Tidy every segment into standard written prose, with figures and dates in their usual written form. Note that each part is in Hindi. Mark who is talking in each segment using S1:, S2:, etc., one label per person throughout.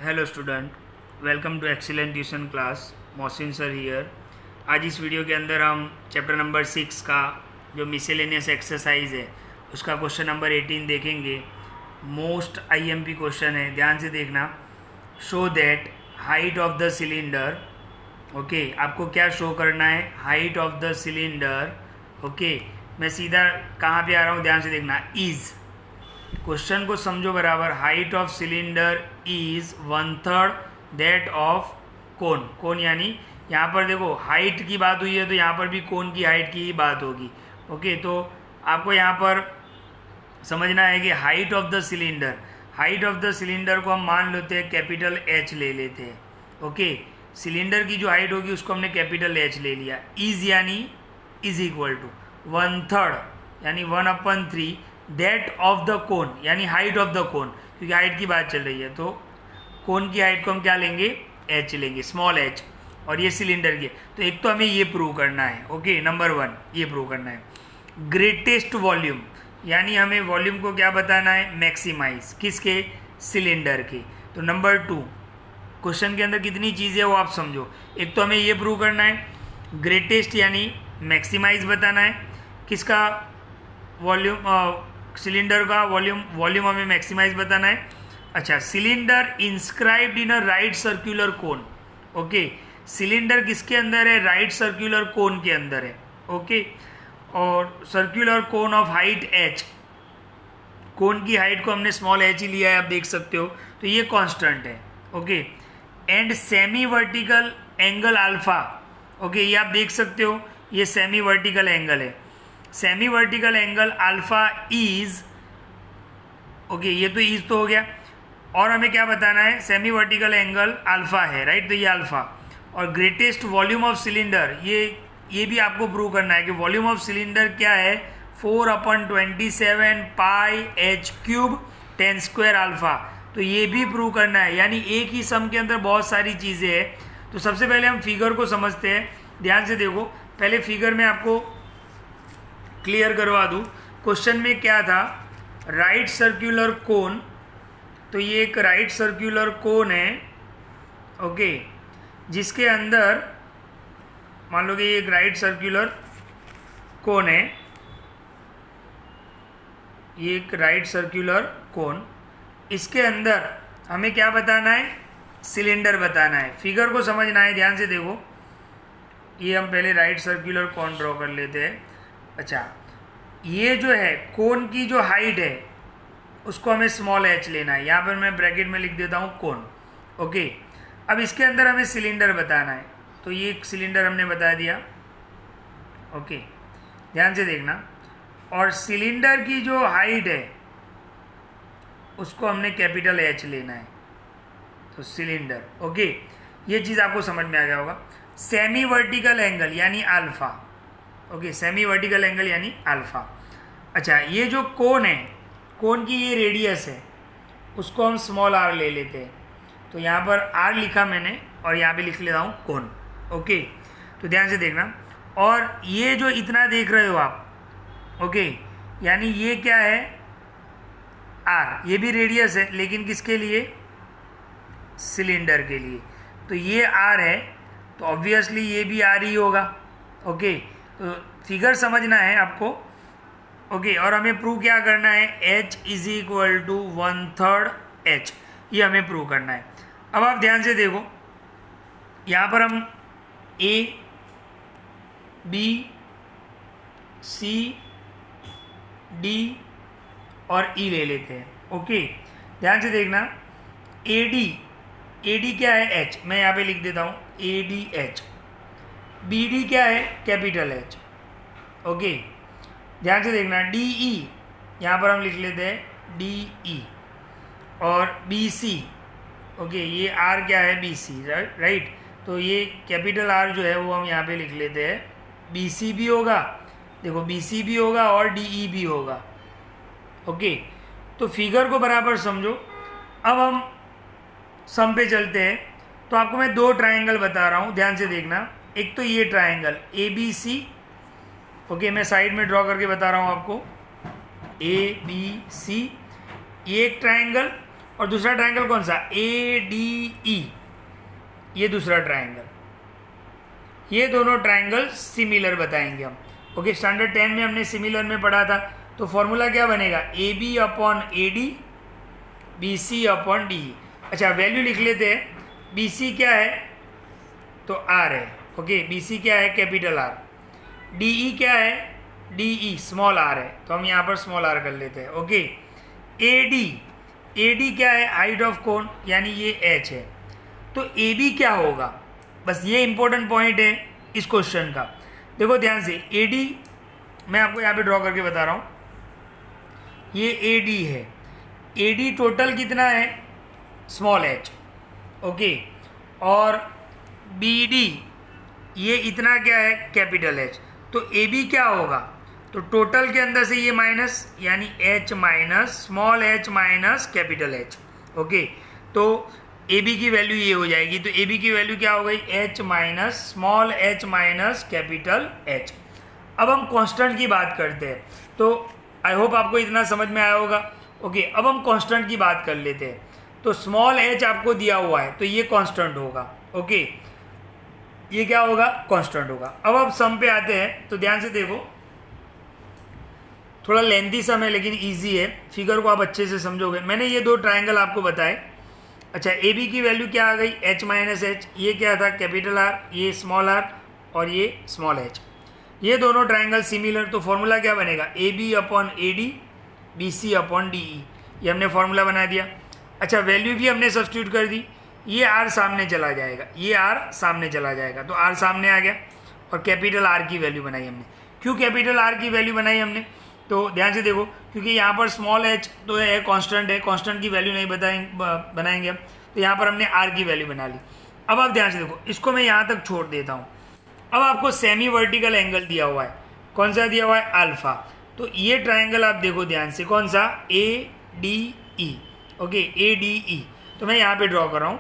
S1: Hello student, welcome to excellent tuition class. Mohsin sir here. आज इस वीडियो के अंदर हम चैप्टर नंबर 6 का जो मिसेलेनियस एक्सरसाइज है उसका क्वेश्चन नंबर 18 देखेंगे। मोस्ट आईएमपी क्वेश्चन है, ध्यान से देखना। Show that height of the cylinder, okay, आपको क्या शो करना है? Height of the cylinder. Okay, मैं सीधा कहाँ पे आ रहा हूँ, ध्यान से देखना। इज़, क्वेश्चन को समझो बराबर। Height of cylinder is 1/3 that of cone. Cone यानी यहाँ पर देखो हाइट की बात हुई है तो यहाँ पर भी कोन की हाइट की ही बात होगी। ओके, तो आपको यहाँ पर समझना है कि height of the cylinder, height of the cylinder को हम मान लेते हैं कैपिटल एच ले लेते हैं। ओके, सिलेंडर की जो हाइट होगी उसको हमने कैपिटल एच ले लिया। इज यानी इज इक्वल टू 1/3 यानी 1/3 दैट ऑफ द कोन यानी हाइट ऑफ द कोन, क्योंकि हाइट की बात चल रही है तो कोन की हाइट को हम क्या लेंगे? एच लेंगे, स्मॉल एच। और ये सिलेंडर की, तो एक तो हमें ये प्रूव करना है। ओके, नंबर 1 ये प्रूव करना है। ग्रेटेस्ट वॉल्यूम यानी हमें वॉल्यूम को क्या बताना है? मैक्सिमाइज। किसके? सिलेंडर के। तो नंबर 2 क्वेश्चन के अंदर कितनी चीज़ें वो आप समझो। एक तो हमें ये प्रूव करना है ग्रेटेस्ट यानी मैक्सिमाइज बताना है। किसका? वॉल्यूम, सिलेंडर का वॉल्यूम हमें मैक्सिमाइज बताना है। अच्छा, cylinder inscribed in a right circular cone. Okay, cylinder किसके अंदर है? राइट सर्कुलर कोन के अंदर है। ओके, और circular cone of height h, cone की हाइट को हमने स्मॉल एच ही लिया है, आप देख सकते हो, तो ये कांस्टेंट है। Okay, and semi vertical angle alpha. Okay, ये आप देख सकते हो, ये सेमी वर्टिकल एंगल है। Semi vertical angle alpha is, okay, ये तो इज तो हो गया। और हमें क्या बताना है? सेमी वर्टिकल एंगल अल्फा है, राइट, तो ये अल्फा। और ग्रेटेस्ट वॉल्यूम ऑफ सिलेंडर, ये भी आपको प्रूव करना है कि वॉल्यूम ऑफ सिलेंडर क्या है? 4/27 पाई एच क्यूब 10² अल्फा। तो ये भी प्रूव करना है, यानी एक ही सम के अंदर बहुत सारी चीज़ें हैं। तो सबसे पहले हम फिगर को समझते हैं, ध्यान से देखो। पहले फिगर में आपको क्लियर करवा दूँ, क्वेश्चन में क्या था? राइट सर्कुलर कोन, तो ये एक राइट सर्कुलर कोन है। ओके, जिसके अंदर मान लो कि ये एक राइट सर्कुलर कोन है, ये एक राइट सर्कुलर कोन। इसके अंदर हमें क्या बताना है? सिलेंडर बताना है। फिगर को समझना है, ध्यान से देखो। ये हम पहले राइट सर्कुलर कोन ड्रॉ कर लेते हैं। अच्छा, ये जो है कोन की जो हाइट है उसको हमें स्मॉल एच लेना है। यहाँ पर मैं ब्रैकेट में लिख देता हूँ कोन। ओके, अब इसके अंदर हमें सिलेंडर बताना है, तो ये एक सिलेंडर हमने बता दिया। ओके, ध्यान से देखना। और सिलेंडर की जो हाइट है उसको हमने कैपिटल एच लेना है, तो सिलेंडर। ओके, ये चीज़ आपको समझ में आ गया होगा। सेमी वर्टिकल एंगल यानी alpha. Okay, semi vertical angle यानी अल्फा। अच्छा, ये जो कोन है, कोन की ये रेडियस है, उसको हम स्मॉल आर ले लेते हैं। तो यहाँ पर आर लिखा मैंने और यहाँ पे लिख लेता हूँ कोन। ओके, तो ध्यान से देखना। और ये जो इतना देख रहे हो आप, ओके, यानी ये क्या है? आर। ये भी रेडियस है, लेकिन किसके लिए? सिलेंडर के लिए। तो ये आर है, तो ऑब्वियसली ये भी आर ही होगा। ओके, तो फिगर समझना है आपको। ओके, और हमें प्रूव क्या करना है? h is equal to 1/3 H, ये हमें प्रूव करना है। अब आप ध्यान से देखो, यहाँ पर हम A, B, C, D और E ले लेते हैं। ओके, ध्यान से देखना। AD क्या है? H, मैं यहाँ पे लिख देता हूँ ADH। BD क्या है? Capital H। ओके, ध्यान से देखना। DE, यहाँ पर हम लिख लेते हैं DE। और BC, ओके, ये R क्या है? BC, right. तो ये कैपिटल R जो है वो हम यहाँ पे लिख लेते हैं BC भी होगा, देखो BC भी होगा और DE भी होगा। ओके, तो फिगर को बराबर समझो। अब हम सम पे चलते हैं। तो आपको मैं 2 ट्राइंगल बता रहा हूँ, ध्यान से देखना। एक तो ये ट्राइंगल ABC, ओके, मैं साइड में ड्रॉ करके बता रहा हूँ आपको। ABC, ये एक ट्राइंगल। और दूसरा ट्राइंगल कौन सा, ADE, ये दूसरा ट्राइंगल। ये दोनों ट्राइंगल सिमिलर बताएंगे हम। ओके, स्टैंडर्ड 10 में हमने सिमिलर में पढ़ा था, तो फॉर्मूला क्या बनेगा, AB upon AD, BC upon DE। अच्छा, वैल्यू लिख लेते हैं। BC क्या है, तो R है। ओके, BC क्या है, कैपिटल R। DE क्या है, DE स्मॉल r है, तो हम यहाँ पर स्मॉल r कर लेते हैं। ओके, AD क्या है, हाइट ऑफ कोन, यानी ये h है। तो AB क्या होगा, बस ये इंपॉर्टेंट पॉइंट है इस क्वेश्चन का। देखो ध्यान से, AD मैं आपको यहाँ पे ड्रॉ करके बता रहा हूँ, ये AD है। AD टोटल कितना है, स्मॉल h। ओके, और BD ये इतना क्या है, कैपिटल H। तो AB क्या होगा, तो टोटल के अंदर से ये माइनस, यानी H minus small h minus capital H। Okay, तो AB की वैल्यू ये हो जाएगी। तो AB की वैल्यू क्या हो गई, H minus small h minus capital H। अब हम कांस्टेंट की बात करते हैं, तो आई होप आपको इतना समझ में आया होगा। ओके, अब हम कांस्टेंट की बात कर लेते हैं। तो स्मॉल h आपको दिया हुआ है, तो ये कांस्टेंट होगा। ओके, ये क्या होगा, कांस्टेंट होगा। अब सम पे आते हैं, तो ध्यान से देखो, थोड़ा लेंथी सम है लेकिन इजी है, फिगर को आप अच्छे से समझोगे। मैंने ये दो ट्राइंगल आपको बताए। अच्छा, AB की वैल्यू क्या आ गई, H माइनस H, ये क्या था, कैपिटल R, ये स्मॉल r, और ये स्मॉल h। ये दोनों ट्राइंगल सिमिलर, तो फॉर्मूला क्या बनेगा, AB upon AD, BC upon DE। ये हमने फॉर्मूला बना दिया। अच्छा, वैल्यू भी हमने सब्स्टिट्यूट कर दी, ये R सामने चला जाएगा, ये R सामने चला जाएगा, तो R सामने आ गया, और कैपिटल R की वैल्यू बनाई हमने। क्यों कैपिटल R की वैल्यू बनाई हमने, तो ध्यान से देखो, क्योंकि यहाँ पर स्मॉल h तो है, कांस्टेंट है, कांस्टेंट की वैल्यू नहीं बनाएंगे हम, तो यहाँ पर हमने R की वैल्यू बना ली। अब आप ध्यान से देखो, इसको मैं यहाँ तक छोड़ देता हूँ। अब आपको सेमी वर्टिकल एंगल दिया हुआ है, कौन सा दिया हुआ है, अल्फा। तो ये ट्राइंगल आप देखो ध्यान से, कौन सा, ADE। ओके, ADE, तो मैं यहाँ पे ड्रॉ कर रहा हूँ,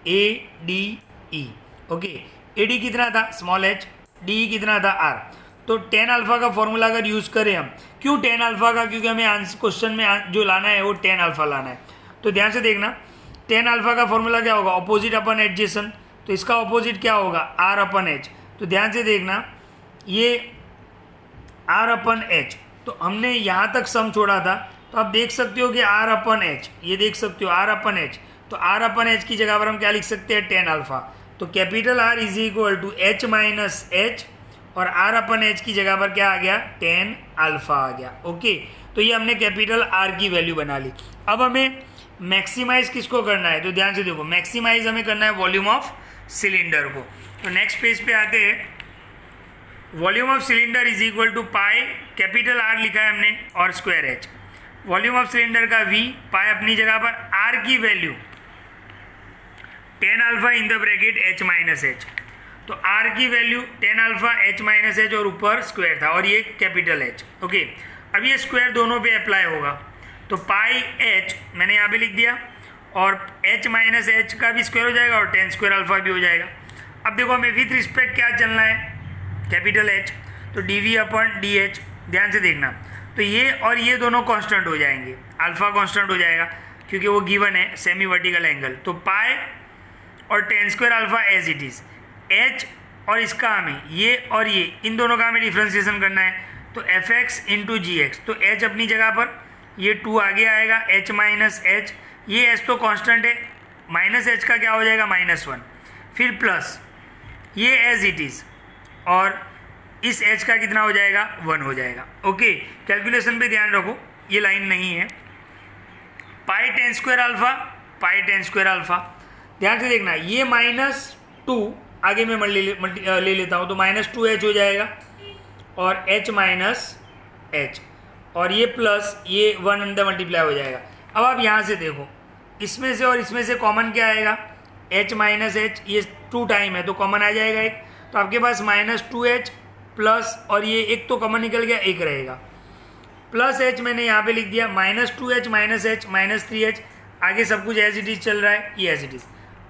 S1: ADE। ओके, AD कितना था, स्मॉल h, DE कितना था, R। तो tan अल्फा का फॉर्मूला अगर यूज़ करें हम, क्यों tan अल्फा का, क्योंकि हमें क्वेश्चन में जो लाना है वो tan अल्फा लाना है। तो ध्यान से देखना, tan अल्फा का फॉर्मूला क्या होगा, अपोजिट अपन एडजेसेंट, तो इसका अपोजिट क्या होगा, R अपन H। तो ध्यान से देखना, ये R अपन H, तो हमने यहाँ तक सम छोड़ा था, तो आप देख सकते हो कि R अपन H, ये देख सकते हो R अपन H। तो R अपन H की जगह पर हम क्या लिख सकते हैं, tan अल्फा। तो capital R is equal to H minus H, और R अपन H की जगह पर क्या आ गया, tan अल्फा आ गया। ओके, तो ये हमने कैपिटल R की वैल्यू बना ली। अब हमें मैक्सिमाइज किसको करना है, तो ध्यान से देखो, मैक्सिमाइज हमें करना है वॉल्यूम ऑफ सिलेंडर को। तो नेक्स्ट पेज पे आते हैं, volume of cylinder is equal to pi, capital R लिखा है हमने, और square H। Volume of cylinder का V, पाई अपनी जगह पर, R की value tan alpha in the bracket H minus H। तो R की value tan alpha H minus H, और ऊपर स्क्वायर था, और ये कैपिटल H। ओके, अब ये स्क्वायर दोनों पे अप्लाई होगा, तो पाई H मैंने यहाँ पे लिख दिया, और H माइनस H का भी स्क्वायर हो जाएगा, और tan स्क्वायर अल्फा भी हो जाएगा। अब देखो हमें विथ रिस्पेक्ट क्या चलना है, कैपिटल H, तो dV अपन dH। ध्यान से देखना, तो ये और ये दोनों कांस्टेंट हो जाएंगे, अल्फा कांस्टेंट हो जाएगा क्योंकि वो गिवन है सेमी वर्टिकल एंगल। तो पाई और tan square alpha as it is, H और इसका हमें ये और ये इन दोनों का हमें डिफ्रेंसिएशन करना है, तो fx इंटू जी एक्स। तो h अपनी जगह पर, ये 2 आगे आएगा, h माइनस h, ये h तो कांस्टेंट है, माइनस h का क्या हो जाएगा, -1, फिर प्लस ये एज इट इज़, और इस h का कितना हो जाएगा, 1 हो जाएगा। ओके, कैलकुलेशन पे ध्यान रखो, ये लाइन नहीं है, पाई tan स्क्वायर अल्फा, पाई tan स्क्वायर अल्फा। ध्यान से देखना, ये -2 आगे मैं ले लेता हूँ, तो -2h हो जाएगा, और h माइनस h, और ये प्लस ये 1 अंदर मल्टीप्लाई हो जाएगा। अब आप यहाँ से देखो, इसमें से और इसमें से कॉमन क्या आएगा, h माइनस h, ये 2 टाइम है तो कॉमन आ जाएगा एक, तो आपके पास -2h प्लस, और ये एक तो कॉमन निकल गया, एक रहेगा, प्लस h मैंने यहाँ पे लिख दिया, -2h माइनस h -3h, आगे सब कुछ एज इट इज़ चल रहा है, ये एज इट इज़।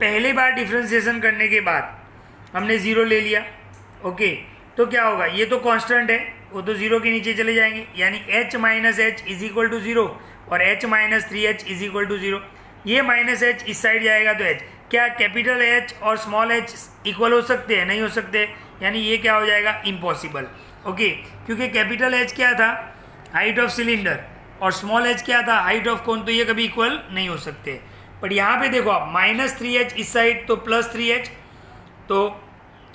S1: पहली बार डिफ्रेंसिएशन करने के बाद हमने 0 ले लिया। ओके, तो क्या होगा, ये तो कांस्टेंट है, वो तो 0 के नीचे चले जाएंगे, यानी h minus h is equal to 0, और h minus 3h is equal to 0। ये माइनस h इस साइड जाएगा तो h, क्या कैपिटल H और स्मॉल h इक्वल हो सकते हैं? नहीं हो सकते, यानी ये क्या हो जाएगा? इम्पॉसिबल। ओके, क्योंकि कैपिटल H क्या था? हाइट ऑफ सिलेंडर, और स्मॉल h क्या था? हाइट ऑफ कोन, तो ये कभी इक्वल नहीं हो सकते। बट यहाँ पे देखो आप, माइनस 3h इस साइड तो प्लस 3h, तो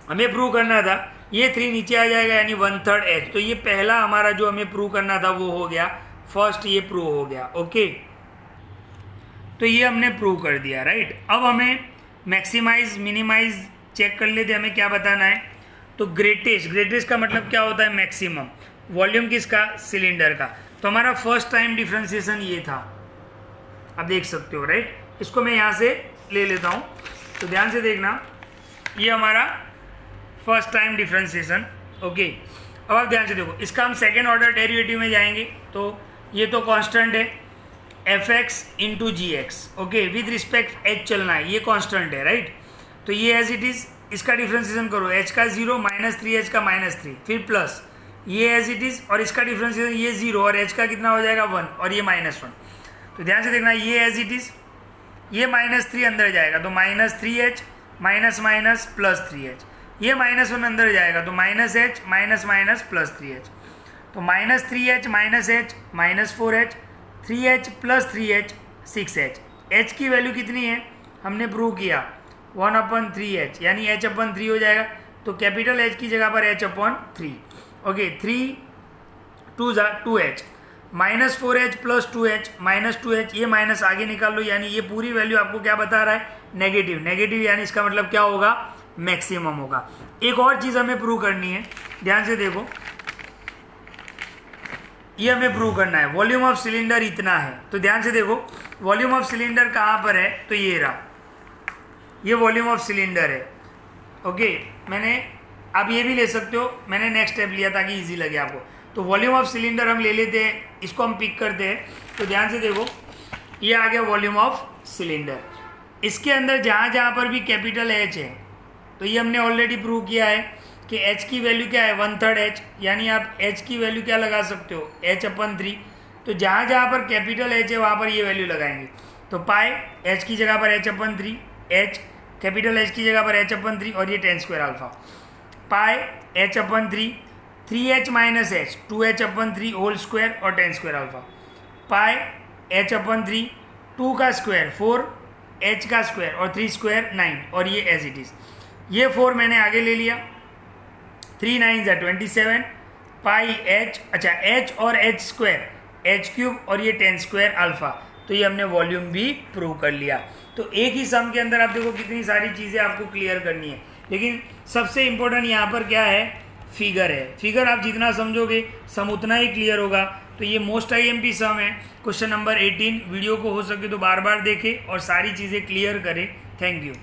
S1: हमें प्रूव करना था ये 3 नीचे आ जाएगा यानी 1/3 h। तो ये पहला हमारा जो हमें प्रूव करना था वो हो गया, फर्स्ट ये प्रूव हो गया। ओके, तो ये हमने प्रूव कर दिया, राइट। अब हमें मैक्सिमाइज मिनिमाइज चेक कर लेते, हमें क्या बताना है। तो ग्रेटेस्ट का मतलब क्या होता है? मैक्सिमम। वॉल्यूम किसका? सिलेंडर का। तो हमारा फर्स्ट टाइम डिफ्रेंसिएशन ये था, आप देख सकते हो, राइट। इसको मैं यहाँ से ले लेता हूँ, तो ध्यान से देखना, ये हमारा फर्स्ट टाइम डिफ्रेंसिएशन। ओके, अब आप ध्यान से देखो, इसका हम सेकेंड ऑर्डर डेरिवेटिव में जाएंगे, तो ये तो कांस्टेंट है fx into G x. Okay, with respect h चलना है, ये कांस्टेंट है, राइट। तो ये एज इट इज, इसका डिफ्रेंसिएशन करो, h का 0 माइनस 3h का -3, फिर प्लस ये एज इट इज, और इसका डिफ्रेंसिएशन ये 0 और h का कितना हो जाएगा 1 और ये -1। तो ध्यान से देखना, ये एज इट इज, ये -3 अंदर जाएगा तो -3h minus minus plus 3h, ये -1 अंदर जाएगा तो -h minus minus plus 3h, तो -3h minus h -4h, 3h plus 3h 6h। h की वैल्यू कितनी है? हमने प्रूव किया 1/3h, यानी h/3 हो जाएगा। तो कैपिटल H की जगह पर h/3। Okay, 3 2 2h, -4h plus 2h -2h, ये माइनस आगे निकाल लो, यानी ये पूरी वैल्यू आपको क्या बता रहा है? नेगेटिव, यानी इसका मतलब क्या होगा? मैक्सिमम होगा। एक और चीज़ हमें प्रूव करनी है, ध्यान से देखो, ये हमें प्रूव करना है। वॉल्यूम ऑफ सिलेंडर इतना है, तो ध्यान से देखो, वॉल्यूम ऑफ सिलेंडर कहाँ पर है? तो ये रहा, ये वॉल्यूम ऑफ सिलेंडर है। ओके, मैंने आप ये भी ले सकते हो, मैंने नेक्स्ट स्टेप लिया ताकि इजी लगे आपको। तो वॉल्यूम ऑफ सिलेंडर हम ले लेते हैं, इसको हम पिक करते हैं। तो ध्यान से देखो, ये आ गया वॉल्यूम ऑफ सिलेंडर। इसके अंदर जहाँ जहाँ पर भी कैपिटल H है, तो ये हमने ऑलरेडी प्रूव किया है कि H की वैल्यू क्या है? 1/3 h, यानी आप H की वैल्यू क्या लगा सकते हो? h/3। तो जहाँ जहाँ पर कैपिटल H है वहाँ पर ये वैल्यू लगाएंगे। तो पाई H की जगह पर h/3, H कैपिटल H की जगह पर h/3 और ये tan square alpha, pi h/3, 3h minus h 2h/3 whole square और tan square alpha, pi h/3, 2 का स्क्वायर 4, h का स्क्वायर और 3 स्क्वायर 9, और ये एज इट इज़। ये 4 मैंने आगे ले लिया, 3 9 27, पाई h, अच्छा h और h स्क्वायर h³ और ये tan स्क्वायर अल्फा। तो ये हमने वॉल्यूम भी प्रूव कर लिया। तो एक ही सम के अंदर आप देखो कितनी सारी चीज़ें आपको क्लियर करनी है, लेकिन सबसे इम्पोर्टेंट यहाँ पर क्या है? फिगर है। फिगर आप जितना समझोगे सम उतना ही क्लियर होगा। तो ये मोस्ट IMP सम है, क्वेश्चन नंबर 18। वीडियो को हो सके तो बार बार देखें और सारी चीज़ें क्लियर करें। Thank you.